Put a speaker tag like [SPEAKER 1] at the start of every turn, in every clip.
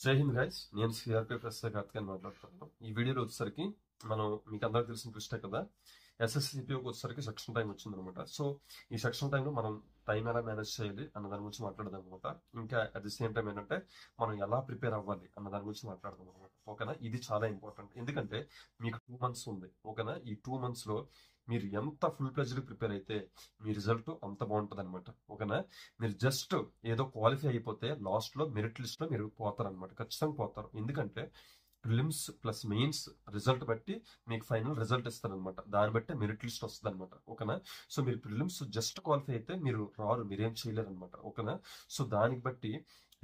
[SPEAKER 1] జై హింద్ గైస్, నేను సిఆర్పి ప్రసాద్ కార్తిక్ అని మాట్లాడుతున్నాను. ఈ వీడియోలో వచ్చేసరికి మనం మీకు అందరికి తెలిసిన ట్విస్టే కదా, ఎస్ఎస్సిపిఓకి వచ్చేసరికి సెక్షన్ టైం వచ్చిందనమాట. సో ఈ సెక్షన్ టైంలో మనం టైం ఎలా మేనేజ్ చేయాలి అన్న దాని గురించి మాట్లాడదాం అనమాట. ఇంకా అట్ ది సేమ్ టైం ఏంటంటే మనం ఎలా ప్రిపేర్ అవ్వాలి అన్న దాని గురించి మాట్లాడదాం అనమాట. ఓకేనా, ఇది చాలా ఇంపార్టెంట్. ఎందుకంటే మీకు 2 months ఉంది. ఓకేనా, ఈ 2 months లో మీరు ఎంత ఫుల్ ప్లెజ్డ్ ప్రిపేర్ అయితే మీ రిజల్ట్ అంత బాగుంటుంది అనమాట. ఓకేనా, మీరు జస్ట్ ఏదో క్వాలిఫై అయిపోతే లాస్ట్ లో మెరిట్ లిస్ట్ లో మీరు పోతారు అనమాట. ఖచ్చితంగా పోతారు. ఎందుకంటే ప్రిలిమ్స్ ప్లస్ మెయిన్స్ రిజల్ట్ బట్టి మీకు ఫైనల్ రిజల్ట్ ఇస్తారనమాట. దాన్ని బట్టి మెరిట్ లిస్ట్ వస్తుంది అనమాట. ఓకేనా, సో మీరు ప్రిలిమ్స్ జస్ట్ క్వాలిఫై అయితే మీరు రారు, మీరేం చేయలేరు అనమాట. ఓకేనా, సో దానికి బట్టి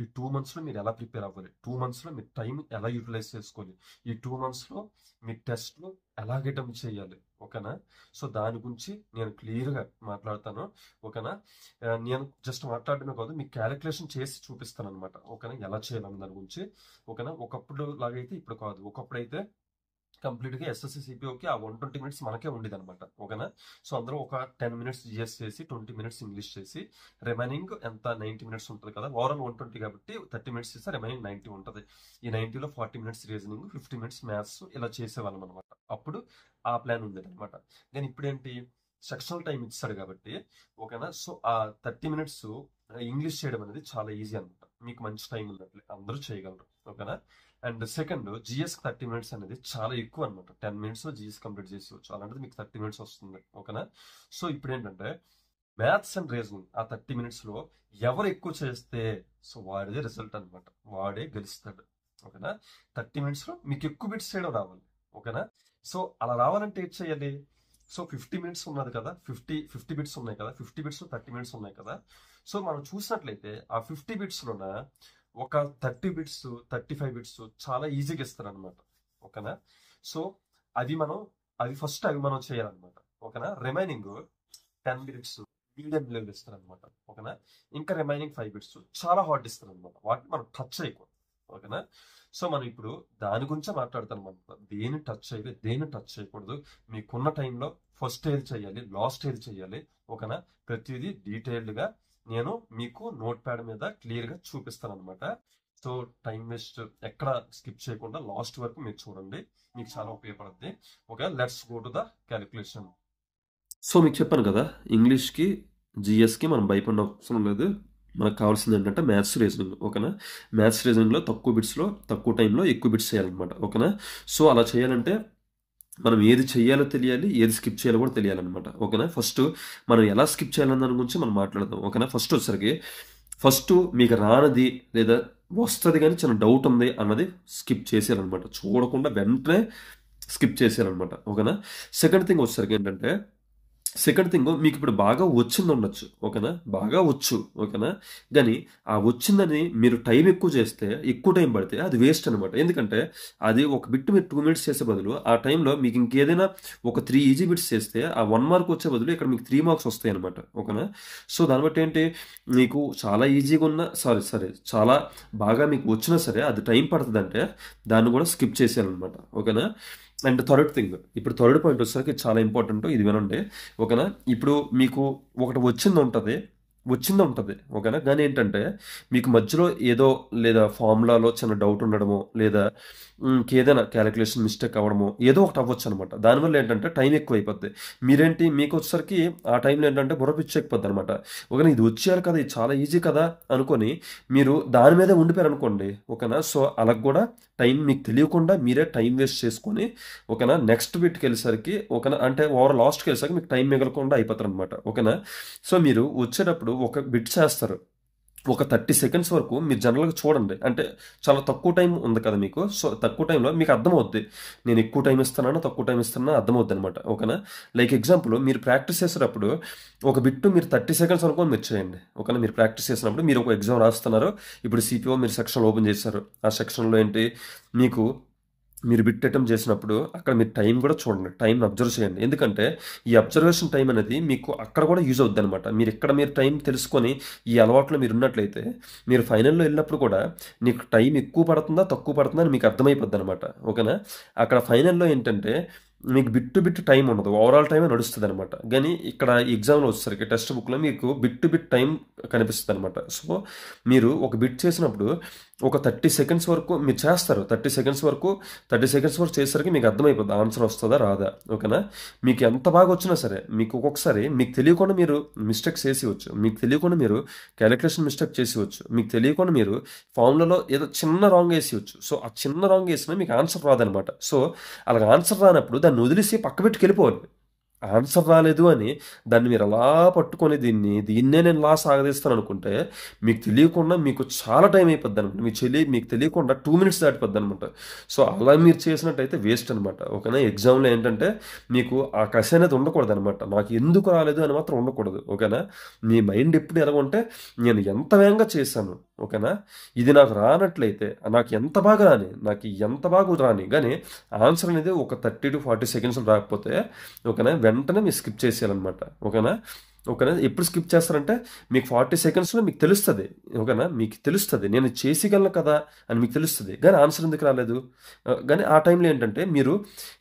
[SPEAKER 1] ఈ 2 months లో మీరు ఎలా ప్రిపేర్ అవ్వాలి, 2 months లో మీ టైం ఎలా యూటిలైజ్ చేసుకోవాలి, ఈ 2 months లో మీ టెస్ట్లు ఎలా అటెంప్ట్ చేయాలి. ఓకేనా, సో దాని గురించి నేను క్లియర్గా మాట్లాడతాను. ఓకేనా, నేను జస్ట్ మాట్లాడటమే కాదు, మీకు క్యాలిక్యులేషన్ చేసి చూపిస్తాను అనమాట. ఓకేనా, ఎలా చేయాలన్న దాని గురించి. ఓకేనా, ఒకప్పుడు లాగైతే ఇప్పుడు కాదు. ఒకప్పుడు అయితే కంప్లీట్గా ఎస్ఎస్సి సిపిఓకి ఆ 120 minutes మనకే ఉండేది అనమాట. ఓకేనా, సో అందరూ ఒక 10 minutes జిఎస్ చేసి 20 minutes ఇంగ్లీష్ చేసి రిమైనింగ్ ఎంత 90 minutes ఉంటుంది కదా. ఓవరాల్ 120 కాబట్టి 30 minutes చేస్తే రిమైనింగ్ 90 ఉంటుంది. ఈ 90లో 40 minutes రీజనింగ్, 50 minutes మ్యాథ్స్ ఇలా చేసేవాళ్ళం అనమాట. అప్పుడు ఆ ప్లాన్ ఉండేది అనమాట. నేను ఇప్పుడేంటి సెక్షనల్ టైం ఇచ్చాడు కాబట్టి ఓకేనా, సో ఆ 30 minutes ఇంగ్లీష్ చేయడం అనేది చాలా ఈజీ అనమాట. మీకు మంచి టైం ఉన్నట్లే అందరూ చేయగలరు. ఓకేనా, అండ్ సెకండ్ జిఎస్ 30 minutes అనేది చాలా ఎక్కువ అనమాట. 10 minutes లో జిఎస్ కంప్లీట్ చేసేవచ్చు. అలాంటిది మీకు 30 minutes వస్తుంది. ఓకేనా, సో ఇప్పుడు ఏంటంటే మ్యాథ్స్ అండ్ రీజనింగ్ ఆ 30 minutes లో ఎవరు ఎక్కువ చేస్తే సో వాడిదే రిజల్ట్ అనమాట, వాడే గెలుస్తాడు. ఓకేనా, 30 minutes లో మీకు ఎక్కువ బిట్స్ చేయడం రావాలి. ఓకేనా, సో అలా రావాలంటే ఏం చేయాలి? సో 50 minutes ఉన్నది కదా, 50 బిట్స్ ఉన్నాయి కదా, 50 బిట్స్ 30 minutes ఉన్నాయి కదా. సో మనం చూసినట్లయితే ఆ 50 బిట్స్లోన ఒక 30 బిట్స్ 35 బిట్స్ చాలా ఈజీగా ఇస్తారనమాట. ఓకేనా, సో అవి ఫస్ట్ మనం చేయాలన్నమాట. ఓకేనా, రిమైనింగ్ 10 బిట్స్ మీడియం లెవెల్ ఇస్తారనమాట. ఓకేనా, ఇంకా రిమైనింగ్ 5 బిట్స్ చాలా హార్డ్ ఇస్తారనమాట. వాటిని మనం టచ్ చేయకూడదు. ఓకేనా, సో మనం ఇప్పుడు దాని గురించే మాట్లాడతాం అనమాట. దేని టచ్ చేయాలి, దేని టచ్ చేయకూడదు, మీకున్న టైంలో ఫస్ట్ ఏది చేయాలి, లాస్ట్ ఏది చేయాలి. ఓకేనా, ప్రతిదీ డీటెయిల్డ్గా నేను మీకు నోట్ ప్యాడ్ మీద క్లియర్గా చూపిస్తాను అనమాట. సో టైం వేస్ట్ ఎక్కడ స్కిప్ చేయకుండా లాస్ట్ వరకు మీరు చూడండి, మీకు చాలా ఉపయోగపడుతుంది. Okay, let's go to the calculation. So మీకు చెప్పాను కదా, ఇంగ్లీష్కి జిఎస్కి మనం భయపడిన అవసరం లేదు. మనకు కావాల్సింది ఏంటంటే మ్యాథ్స్ రీజనింగ్. ఓకేనా, మ్యాథ్స్ రీజనింగ్లో తక్కువ బిట్స్లో తక్కువ టైంలో ఎక్కువ బిట్స్ చేయాలన్నమాట. ఓకేనా, సో అలా చేయాలంటే మనం ఏది చేయాలో తెలియాలి, ఏది స్కిప్ చేయాలో కూడా తెలియాలన్నమాట. ఓకేనా, ఫస్ట్ మనం ఎలా స్కిప్ చేయాలన్న దాని గురించి మనం మాట్లాడదాం. ఓకేనా, ఫస్ట్ మీకు రానది లేదా వస్తుంది కానీ చిన్న డౌట్ ఉంది అన్నది స్కిప్ చేసేయాలన్నమాట. చూడకుండా వెంటనే స్కిప్ చేసేయాలన్నమాట. ఓకేనా, సెకండ్ థింగ్ మీకు ఇప్పుడు బాగా వచ్చింది ఉండొచ్చు. ఓకేనా, బాగా వచ్చు. ఓకేనా, కానీ ఆ వచ్చిందని మీరు టైం ఎక్కువ చేస్తే, ఎక్కువ టైం పడితే అది వేస్ట్ అనమాట. ఎందుకంటే అది ఒక బిట్ మీరు 2 minutes చేసే బదులు ఆ టైంలో మీకు ఇంకేదైనా ఒక 3 ఈజీ బిట్స్ చేస్తే ఆ 1 mark వచ్చే బదులు ఇక్కడ మీకు 3 marks వస్తాయి అనమాట. ఓకేనా, సో దాన్ని బట్టి ఏంటి, మీకు చాలా ఈజీగా ఉన్న చాలా బాగా మీకు వచ్చినా సరే అది టైం పడుతుంది అంటే దాన్ని కూడా స్కిప్ చేసేయాలన్నమాట. ఓకేనా, అండ్ ఇప్పుడు థర్డ్ పాయింట్ వచ్చేసరికి చాలా ఇంపార్టెంట్, ఇది వినండి. ఓకేనా, ఇప్పుడు మీకు ఒకటి వచ్చింది ఉంటుంది. ఓకేనా, కానీ ఏంటంటే మీకు మధ్యలో ఏదో లేదా ఫార్ములాలో చిన్న డౌట్ ఉండడమో లేదా ఏదైనా క్యాలిక్యులేషన్ మిస్టేక్ అవ్వడమో ఏదో ఒకటి అవ్వచ్చు అనమాట. దానివల్ల ఏంటంటే టైం ఎక్కువ అయిపోద్ది. మీకు వచ్చేసరికి ఆ టైంలో ఏంటంటే బుర్ర పిచ్చి అయిపోద్ది అనమాట. ఓకేనా, ఇది వచ్చేయాలి కదా, ఇది చాలా ఈజీ కదా అనుకొని మీరు దాని మీదే ఉండిపోయారు అనుకోండి. ఓకేనా, సో అలా కూడా టైం మీకు తెలియకుండా మీరే టైం వేస్ట్ చేసుకొని ఓకేనా నెక్స్ట్ బిట్కి వెళ్ళేసరికి ఓకేనా అంటే లాస్ట్కి వెళ్ళేసరికి మీకు టైం మిగలకుండా అయిపోతారు అనమాట. ఓకేనా, సో మీరు వచ్చేటప్పుడు ఒక బిట్ చేస్తారు, ఒక 30 seconds వరకు మీరు జనరల్గా చూడండి. అంటే చాలా తక్కువ టైం ఉంది కదా మీకు, సో తక్కువ టైంలో మీకు అర్థమవుద్ది నేను ఎక్కువ టైం ఇస్తున్నాను తక్కువ టైం ఇస్తున్నాను అర్థమవుద్ది అనమాట. ఓకేనా, లైక్ ఎగ్జాంపుల్ మీరు ప్రాక్టీస్ చేసేటప్పుడు ఒక బిట్టు మీరు 30 seconds అనుకోని మీరు చేయండి. ఓకేనా, మీరు ప్రాక్టీస్ చేసినప్పుడు మీరు ఒక ఎగ్జామ్ రాస్తున్నారు. ఇప్పుడు సిపిఓ మీరు సెక్షన్ ఓపెన్ చేశారు. ఆ సెక్షన్లో ఏంటి మీరు బిట్ అటెంప్ట్ చేసినప్పుడు అక్కడ మీరు టైం కూడా చూడండి, టైంని అబ్జర్వ్ చేయండి. ఎందుకంటే ఈ అబ్జర్వేషన్ టైం అనేది మీకు అక్కడ కూడా యూజ్ అవుద్ది అనమాట. మీరు టైం తెలుసుకొని ఈ అలవాట్లో మీరు ఉన్నట్లయితే మీరు ఫైనల్లో వెళ్ళినప్పుడు కూడా నీకు టైం ఎక్కువ పడుతుందా తక్కువ పడుతుందా అని మీకు అర్థమైపోద్ది అనమాట. ఓకేనా, అక్కడ ఫైనల్లో ఏంటంటే మీకు బిట్ టైం ఉండదు, ఓవరాల్ టైమే నడుస్తుంది అనమాట. కానీ ఇక్కడ ఎగ్జామ్లో వచ్చేసరికి టెక్స్ట్ బుక్లో మీకు బిట్ టైం కనిపిస్తుంది అనమాట. సో మీరు ఒక బిట్ చేసినప్పుడు ఒక 30 సెకండ్స్ వరకు మీరు చేస్తారు. 30 సెకండ్స్ వరకు చేసేసరికి మీకు అర్థమైపోద్ది ఆన్సర్ వస్తుందా రాదా. ఓకేనా. మీకు ఎంత బాగా వచ్చినా సరే మీకు ఒక్కొక్కసారి మీకు తెలియకుండా మీరు మిస్టేక్స్ చేసేయచ్చు. మీకు తెలియకుండా మీరు క్యాలిక్యులేషన్ మిస్టేక్ చేసేయచ్చు. మీకు తెలియకుండా మీరు ఫార్ములాలో ఏదో చిన్న రాంగ్ వేసేయచ్చు. సో ఆ చిన్న రాంగ్ వేసినా మీకు ఆన్సర్ రాదనమాట. సో అలాగ ఆన్సర్ రానప్పుడు దాన్ని వదిలేసి పక్క పెట్టుకు వెళ్ళిపోవాలి. ఆన్సర్ రాలేదు అని దాన్ని మీరు అలా పట్టుకొని దీన్నే నేను లా సాగదీస్తాను అనుకుంటే మీకు తెలియకుండా మీకు చాలా టైం అయిపోద్ది అనమాట. మీకు తెలియకుండా 2 మినిట్స్ దాటిపోద్ది అనమాట. సో అలా మీరు చేసినట్టయితే వేస్ట్ అనమాట. ఓకేనా. ఎగ్జామ్లో ఏంటంటే మీకు ఆ కసి అనేది ఉండకూడదు అనమాట. నాకు ఎందుకు రాలేదు అని మాత్రం ఉండకూడదు. ఓకేనా. మీ మైండ్ ఎప్పుడు ఎలాగంటే నేను ఎంత వేగంగా చేశాను. ఓకేనా. ఇది నాకు రానట్లయితే నాకు ఎంత బాగా రాని కానీ ఆన్సర్ అనేది ఒక 30 to 40 సెకండ్స్ రాకపోతే ఓకేనా వెంటనే మీరు స్కిప్ చేసేయాలన్నమాట. ఓకేనా. ఎప్పుడు స్కిప్ చేస్తారంటే మీకు 40 సెకండ్స్లో మీకు తెలుస్తుంది. ఓకేనా. మీకు తెలుస్తుంది నేను చేసేయగలను కదా అని మీకు తెలుస్తుంది. కానీ ఆన్సర్ ఎందుకు రాలేదు. కానీ ఆ టైంలో ఏంటంటే మీరు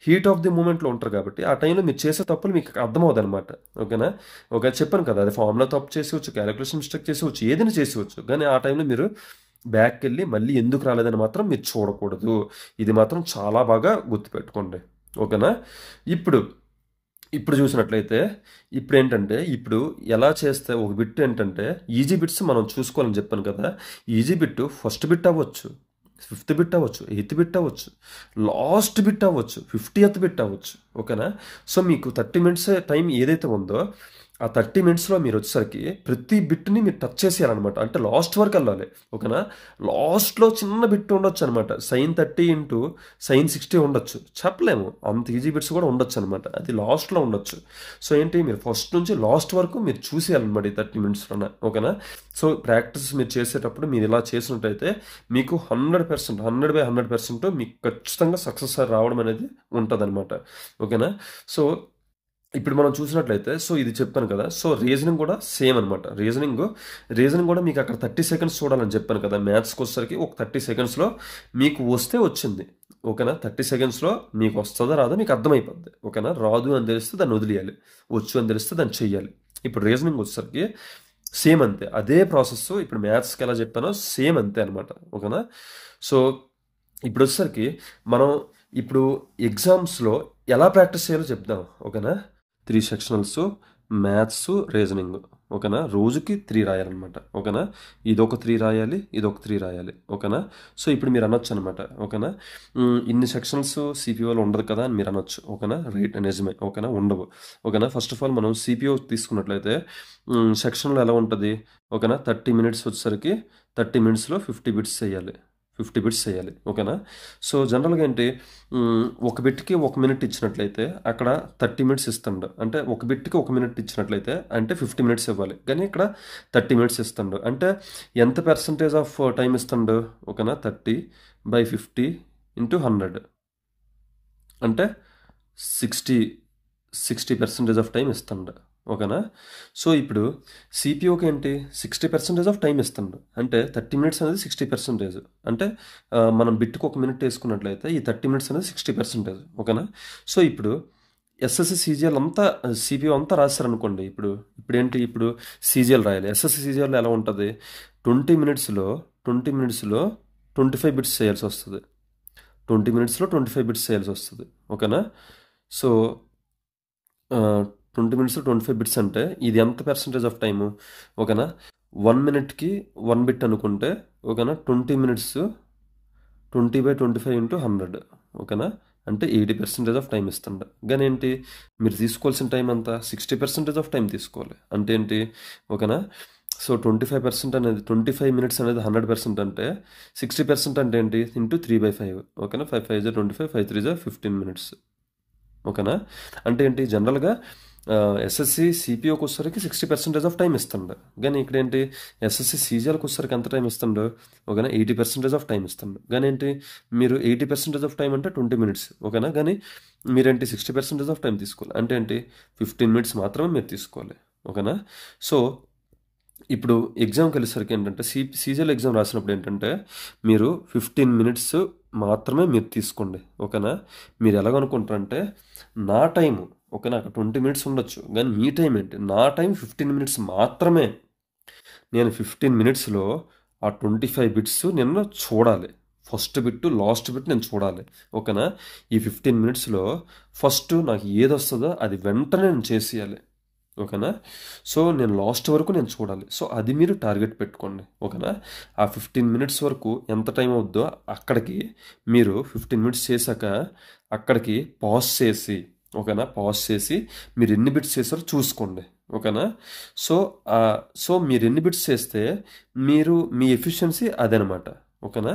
[SPEAKER 1] హీట్ ఆఫ్ ది మూమెంట్లో ఉంటారు కాబట్టి ఆ టైంలో మీరు చేసే తప్పులు మీకు అర్థమవుతుంది అనమాట. ఓకేనా. చెప్పాను కదా అది ఫార్ములా తప్పు చేసేవచ్చు, క్యాలిక్యులేషన్ మిస్టేక్ చేసేవచ్చు, ఏదైనా చేసేవచ్చు. కానీ ఆ టైంలో మీరు బ్యాక్కి వెళ్ళి మళ్ళీ ఎందుకు రాలేదని మాత్రం మీరు చూడకూడదు. ఇది మాత్రం చాలా బాగా గుర్తుపెట్టుకోండి. ఓకేనా. ఇప్పుడు చూసినట్లయితే ఇప్పుడు ఎలా చేస్తే ఒక బిట్ ఏంటంటే ఈజీ బిట్స్ మనం చూసుకోవాలని చెప్పాను కదా. ఈజీ బిట్ ఫస్ట్ బిట్ అవ్వచ్చు, 5th బిట్ అవ్వచ్చు, 8th బిట్ అవ్వచ్చు, లాస్ట్ బిట్ అవ్వచ్చు, 50th బిట్ అవ్వచ్చు. ఓకేనా. సో మీకు 30 మినిట్స్ టైం ఏదైతే ఉందో ఆ 30 మినిట్స్లో మీరు వచ్చేసరికి ప్రతి బిట్ని మీరు టచ్ చేసేయాలన్నమాట. అంటే లాస్ట్ వరకు వెళ్ళాలి. ఓకేనా. లాస్ట్లో చిన్న బిట్ ఉండొచ్చు అనమాట. sin 30 into sin 60 ఉండొచ్చు. చెప్పలేము, అంత ఈజీ బిట్స్ కూడా ఉండొచ్చు అనమాట. అది లాస్ట్లో ఉండొచ్చు. సో మీరు ఫస్ట్ నుంచి లాస్ట్ వరకు మీరు చూసేయాలన్నమాట ఈ 30 మినిట్స్లోనే. ఓకేనా. సో ప్రాక్టీస్ మీరు చేసేటప్పుడు మీరు ఇలా చేసినట్టయితే మీకు 100% 100/100% మీకు ఖచ్చితంగా సక్సెస్ రావడం అనేది ఉంటుంది అనమాట. ఓకేనా. సో ఇప్పుడు మనం చూసినట్లయితే సో ఇది చెప్పాను కదా. సో రీజనింగ్ కూడా సేమ్ అనమాట. రీజనింగ్ కూడా మీకు అక్కడ 30 సెకండ్స్ చూడాలని చెప్పాను కదా. మ్యాథ్స్కి వచ్చేసరికి ఒక 30 సెకండ్స్లో మీకు వస్తే వచ్చింది. ఓకేనా. 30 సెకండ్స్లో మీకు వస్తుందా రాదో మీకు అర్థమైపోద్ది. ఓకేనా. రాదు అని తెలిస్తే దాన్ని వదిలేయాలి, వచ్చు అని తెలిస్తే దాన్ని చెయ్యాలి. ఇప్పుడు రీజనింగ్ వచ్చేసరికి సేమ్ అంతే, అదే ప్రాసెస్. ఇప్పుడు మ్యాథ్స్కి ఎలా చెప్పానో సేమ్ అంతే అనమాట. ఓకేనా. సో ఇప్పుడు వచ్చేసరికి మనం ఇప్పుడు ఎగ్జామ్స్లో ఎలా ప్రాక్టీస్ చేయాలో చెప్దాం. ఓకేనా. 3 సెక్షనల్స్, మ్యాథ్స్, రీజనింగ్. ఓకేనా. రోజుకి 3 రాయాలన్నమాట. ఓకేనా. ఇదొక 3 రాయాలి, ఇదొక 3 రాయాలి. ఓకేనా. సో ఇప్పుడు మీరు అనొచ్చు అనమాట. ఓకేనా. ఇన్ని సెక్షన్స్ సిపిఓలో ఉండదు కదా అని మీరు అనొచ్చు. ఓకేనా. రైట్, నిజమే. ఓకేనా. ఉండవు. ఓకేనా. ఫస్ట్ ఆఫ్ ఆల్ మనం సిపిఓ తీసుకున్నట్లయితే సెక్షన్లో ఎలా ఉంటుంది. ఓకేనా. 30 మినిట్స్ వచ్చేసరికి 30 మినిట్స్లో 50 బిట్స్ చేయాలి. ఓకేనా. సో జనరల్గా ఏంటి ఒక బిట్కి 1 మినిట్ ఇచ్చినట్లయితే అక్కడ 30 మినిట్స్ ఇస్తాడు. అంటే ఒక బిట్కి 1 మినిట్ ఇచ్చినట్లయితే అంటే 50 మినిట్స్ ఇవ్వాలి. కానీ ఇక్కడ 30 మినిట్స్ ఇస్తాడు. అంటే ఎంత పర్సంటేజ్ ఆఫ్ టైం ఇస్తాడు. ఓకేనా. 30/50 into 100 అంటే 60% ఆఫ్ టైం ఇస్తాడు. ఓకేనా. సో ఇప్పుడు సిపిఓకి ఏంటి 60% ఆఫ్ టైం ఇస్తాడు. అంటే 30 మినిట్స్ అనేది 60%. అంటే మనం బిట్కి 1 మినిట్ వేసుకున్నట్లయితే ఈ 30 మినిట్స్ అనేది 60%. ఓకేనా. సో ఇప్పుడు ఎస్ఎస్సి సీజీఎల్ అంతా సిపిఓ అంతా రాశారనుకోండి. ఇప్పుడు సీజీఎల్ రాయాలి. ఎస్ఎస్సి సీజీఎల్లో ఎలా ఉంటుంది. 20 మినిట్స్లో 25 బిట్స్ చేయాల్సి వస్తుంది. 20 మినిట్స్లో 25 బిట్స్ చేయాల్సి వస్తుంది. ఓకేనా. సో 20 మినిట్స్లో 25 బిట్స్ అంటే ఇది ఎంత పర్సంటేజ్ ఆఫ్ టైము. ఓకేనా. 1 మినిట్కి 1 బిట్ అనుకుంటే ఓకేనా 20 మినిట్స్ 20/25 into 100. ఓకేనా. అంటే 80% ఆఫ్ టైం ఇస్తుండ. కానీ ఏంటి మీరు తీసుకోవాల్సిన టైం అంతా 60% ఆఫ్ టైం తీసుకోవాలి. అంటే ఏంటి. ఓకేనా. సో 25% అనేది 25 మినిట్స్ అనేది 100% అంటే 60% అంటే ఏంటి ఇంటూ 3/5. ఓకేనా. 5 5 25, 5 3 15 మినిట్స్. ఓకేనా. అంటే ఏంటి జనరల్గా ఎస్ఎస్సి సిపిఓకి వచ్చేసరికి 60% ఆఫ్ టైం ఇస్తుండ. కానీ ఇక్కడ ఏంటి ఎస్ఎస్సి సీజీఎల్కి వచ్చేసరికి ఎంత టైం ఇస్తుండో. ఓకేనా. 80% ఆఫ్ టైం ఇస్తుండ. కానీ ఏంటి మీరు 80% ఆఫ్ టైం అంటే 20 మినిట్స్. ఓకేనా. కానీ మీరేంటి 60% ఆఫ్ టైం తీసుకోవాలి. అంటే ఏంటి 15 మినిట్స్ మాత్రమే మీరు తీసుకోవాలి. ఓకేనా. సో ఇప్పుడు ఎగ్జామ్కి వెళ్ళేసరికి ఏంటంటే సీజీఎల్ ఎగ్జామ్ రాసినప్పుడు ఏంటంటే మీరు 15 మినిట్స్ మాత్రమే మీరు తీసుకోండి. ఓకేనా. మీరు ఎలాగనుకుంటారంటే నా టైము ఓకేనా అక్కడ 20 మినిట్స్ ఉండొచ్చు. కానీ మీ టైం ఏంటి నా టైం 15 మినిట్స్ మాత్రమే. నేను 15 మినిట్స్లో ఆ 25 బిట్స్ నేను చూడాలి. ఫస్ట్ బిట్ లాస్ట్ బిట్ నేను చూడాలి. ఓకేనా? ఈ 15 మినిట్స్లో ఫస్ట్ నాకు ఏది వస్తుందో అది వెంటనే నేను చేసేయాలి. ఓకేనా? సో నేను లాస్ట్ వరకు నేను చూడాలి. సో అది మీరు టార్గెట్ పెట్టుకోండి. ఓకేనా? ఆ 15 మినిట్స్ వరకు ఎంత టైం అవుద్దో అక్కడికి మీరు 15 మినిట్స్ చేశాక అక్కడికి పాజ్ చేసి, ఓకేనా, పాజ్ చేసి మీరు ఎన్ని బిట్స్ చేశారో చూసుకోండి. ఓకేనా? సో సో మీరు ఎన్ని బిట్స్ చేస్తే మీరు మీ ఎఫిషియన్సీ అదనమాట. ఓకేనా?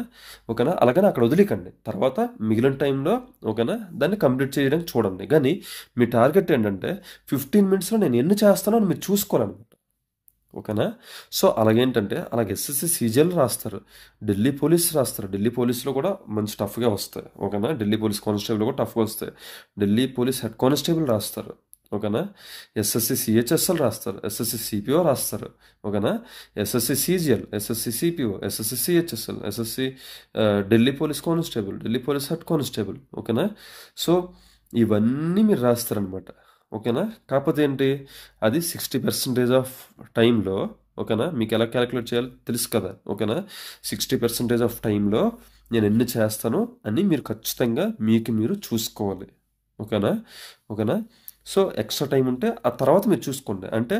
[SPEAKER 1] ఓకేనా? అలాగని అక్కడ వదిలేకండి. తర్వాత మిగిలిన టైంలో, ఓకేనా, దాన్ని కంప్లీట్ చేయడానికి చూడండి. కానీ మీ టార్గెట్ ఏంటంటే 15 మినిట్స్లో నేను ఎన్ని చేస్తానో అని మీరు చూసుకోవాలన్నమాట. ఓకేనా? సో అలాగేంటంటే అలాగే ఎస్ఎస్సి సీజీఎల్ రాస్తారు, ఢిల్లీ పోలీస్ రాస్తారు. ఢిల్లీ పోలీస్లో కూడా మంచి టఫ్గా వస్తాయి. ఓకేనా? ఢిల్లీ పోలీస్ కానిస్టేబుల్ కూడా టఫ్గా వస్తాయి. ఢిల్లీ పోలీస్ హెడ్ కానిస్టేబుల్ రాస్తారు. ఓకేనా? ఎస్ఎస్సి సిహెచ్ఎస్ఎల్ రాస్తారు, ఎస్ఎస్సి సిపిఓ రాస్తారు. ఓకేనా? SSC CGL, SSC CPO, SSC CHSL, SSC Delhi police constable, Delhi police head constable. ఓకేనా? సో ఇవన్నీ మీరు రాస్తారనమాట. ఓకేనా? కాకపోతే ఏంటి, అది 60% ఆఫ్ టైంలో, ఓకేనా, మీకు ఎలా క్యాలిక్యులేట్ చేయాలో తెలుసు కదా. ఓకేనా? 60% ఆఫ్ టైంలో నేను ఎన్ని చేస్తాను అని మీరు ఖచ్చితంగా మీకు మీరు చూసుకోవాలి. ఓకేనా? ఓకేనా? సో ఎక్స్ట్రా టైం ఉంటే ఆ తర్వాత మీరు చూసుకోండి. అంటే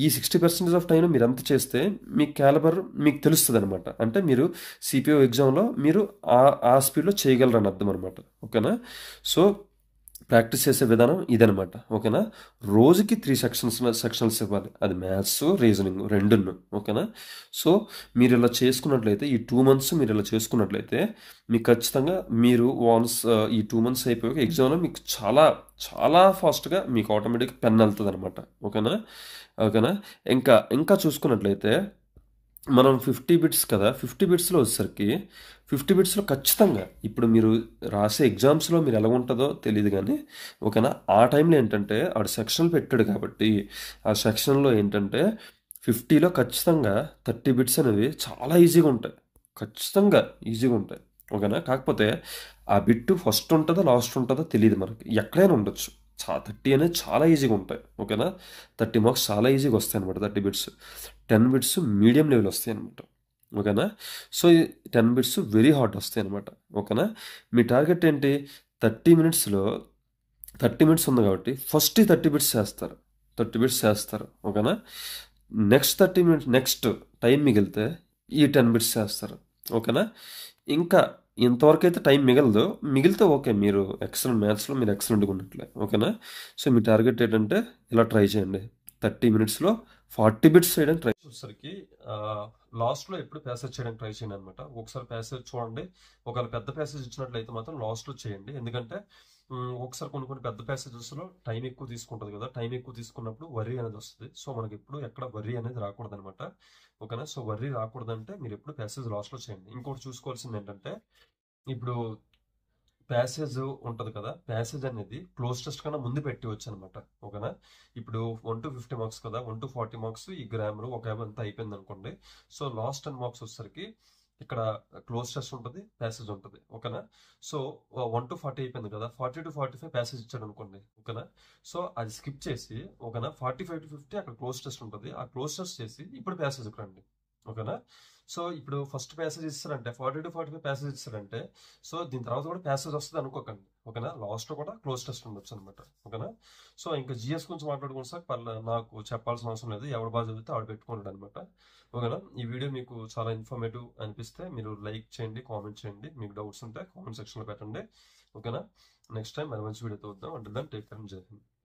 [SPEAKER 1] ఈ 60% ఆఫ్ టైంలో మీరు ఎంత చేస్తే మీ క్యాలిబర్ మీకు తెలుస్తుంది అనమాట. అంటే మీరు సిపిఓ ఎగ్జామ్లో మీరు ఆ స్పీడ్లో చేయగలరని అర్థం అనమాట. ఓకేనా? సో ప్రాక్టీస్ చేసే విధానం ఇదనమాట. ఓకేనా? రోజుకి 3 సెక్షన్స్ ఇవ్వాలి. అది మ్యాథ్స్, రీజనింగ్ రెండును. ఓకేనా? సో మీరు ఇలా చేసుకున్నట్లయితే ఈ 2 మంత్స్ మీరు ఇలా చేసుకున్నట్లయితే మీకు ఖచ్చితంగా మీరు వన్స్ ఈ 2 మంత్స్ అయిపోయాక ఎగ్జామ్లో మీకు చాలా చాలా ఫాస్ట్గా మీకు ఆటోమేటిక్ పెన్ వెళ్తుంది అనమాట. ఓకేనా? ఓకేనా? ఇంకా చూసుకున్నట్లయితే మనం 50 బిట్స్ కదా, 50 బిట్స్లో వచ్చేసరికి 50 బిట్స్లో ఖచ్చితంగా ఇప్పుడు మీరు రాసే ఎగ్జామ్స్లో మీరు ఎలా ఉంటుందో తెలియదు కానీ, ఓకేనా, ఆ టైంలో ఏంటంటే ఆడు సెక్షన్లు పెట్టాడు కాబట్టి ఆ సెక్షన్లో ఏంటంటే 50లో ఖచ్చితంగా 30 బిట్స్ అనేవి చాలా ఈజీగా ఉంటాయి. ఖచ్చితంగా ఈజీగా ఉంటాయి. ఓకేనా? కాకపోతే ఆ బిట్టు ఫస్ట్ ఉంటుందో లాస్ట్ ఉంటుందో తెలియదు మనకి, ఎక్కడైనా ఉండొచ్చు. 30 అనేది చాలా ఈజీగా ఉంటాయి. ఓకేనా? 30 మార్క్స్ చాలా ఈజీగా వస్తాయి అనమాట. 30 బిట్స్, 10 బిట్స్ మీడియం లెవెల్ వస్తాయి అనమాట. ఓకేనా? సో ఈ 10 బిట్స్ వెరీ హార్డ్ వస్తాయి అనమాట. ఓకేనా? మీ టార్గెట్ ఏంటి, 30 మినిట్స్లో 30 మినిట్స్ ఉంది కాబట్టి ఫస్ట్ 30 బిట్స్ చేస్తారు. 30 బిట్స్ చేస్తారు. ఓకేనా? నెక్స్ట్ 30 మినిట్స్, నెక్స్ట్ టైం మిగిలితే ఈ 10 బిట్స్ చేస్తారు. ఓకేనా? ఇంకా ఇంతవరకు అయితే టైం మిగిలితే ఓకే, మీరు ఎక్సలెంట్ మ్యాథ్స్లో మీరు ఎక్సలెంట్గా ఉన్నట్లే. ఓకేనా? సో మీ టార్గెట్ ఏంటంటే ఇలా ట్రై చేయండి. 30 మినిట్స్లో 40 బిట్స్ చేయడానికి ట్రై చేసేసరికి లాస్ట్లో ఎప్పుడు ప్యాసేజ్ చేయడానికి ట్రై చేయండి అనమాట. ఒకసారి ప్యాసేజ్ చూడండి. ఒకవేళ పెద్ద ప్యాసేజ్ ఇచ్చినట్లయితే మాత్రం లాస్ట్లో చేయండి. ఎందుకంటే ఒకసారి కొన్ని పెద్ద ప్యాసేజెస్లో టైం ఎక్కువ తీసుకుంటుంది కదా. టైం ఎక్కువ తీసుకున్నప్పుడు వర్రీ అనేది వస్తుంది. సో మనకి ఎప్పుడు ఎక్కడ వర్రీ అనేది రాకూడదు అనమాట. ఓకేనా? సో వర్రీ రాకూడదంటే మీరు ఎప్పుడు ప్యాసేజ్ లాస్ట్లో చేయండి. ఇంకోటి చూసుకోవాల్సింది ఏంటంటే, ఇప్పుడు ప్యాసేజ్ ఉంటుంది కదా, ప్యాసేజ్ అనేది క్లోజ్ టెస్ట్ కన్నా ముందు పెట్టవచ్చు అనమాట. ఓకేనా? ఇప్పుడు 1 to 50 మార్క్స్ కదా, 1 to 40 మార్క్స్ ఈ గ్రామర్ ఒక అంతా అయిపోయింది అనుకోండి. సో లాస్ట్ 10 మార్క్స్ వచ్చేసరికి ఇక్కడ క్లోజ్ టెస్ట్ ఉంటుంది, ప్యాసేజ్ ఉంటుంది. ఓకేనా? సో 1 to 40 అయిపోయింది కదా, 40 to 45 ప్యాసేజ్ ఇచ్చాడు అనుకోండి. ఓకేనా? సో అది స్కిప్ చేసి, ఓకేనా, 45 to 50 అక్కడ క్లోజ్ టెస్ట్ ఉంటుంది. ఆ క్లోజ్ టెస్ట్ చేసి ఇప్పుడు ప్యాసేజ్కి రండి. ఓకేనా? సో ఇప్పుడు ఫస్ట్ ప్యాసేజ్ ఇస్తారంటే 40 to 45 ప్యాసేజ్ ఇస్తారంటే, సో దీని తర్వాత కూడా ప్యాసేజ్ వస్తుంది అనుకోకండి. ఓకేనా? లాస్ట్లో కూడా క్లోజ్ టెస్ట్ ఉండొచ్చు అనమాట. ఓకేనా? సో ఇంకా జిఎస్ గురించి మాట్లాడుకుని సార్ నాకు చెప్పాల్సిన అవసరం లేదు. ఎవరు బాగా చదివితే ఆవిడ పెట్టుకుంటాడు అనమాట. ఓకేనా? ఈ వీడియో మీకు చాలా ఇన్ఫర్మేటివ్ అనిపిస్తే మీరు లైక్ చేయండి, కామెంట్ చేయండి. మీకు డౌట్స్ ఉంటే కామెంట్ సెక్షన్లో పెట్టండి. ఓకేనా? నెక్స్ట్ టైం మరి మంచి వీడియోతో వద్దాం. అంటే దాన్ని టేక్ కేర్, జై హింద్.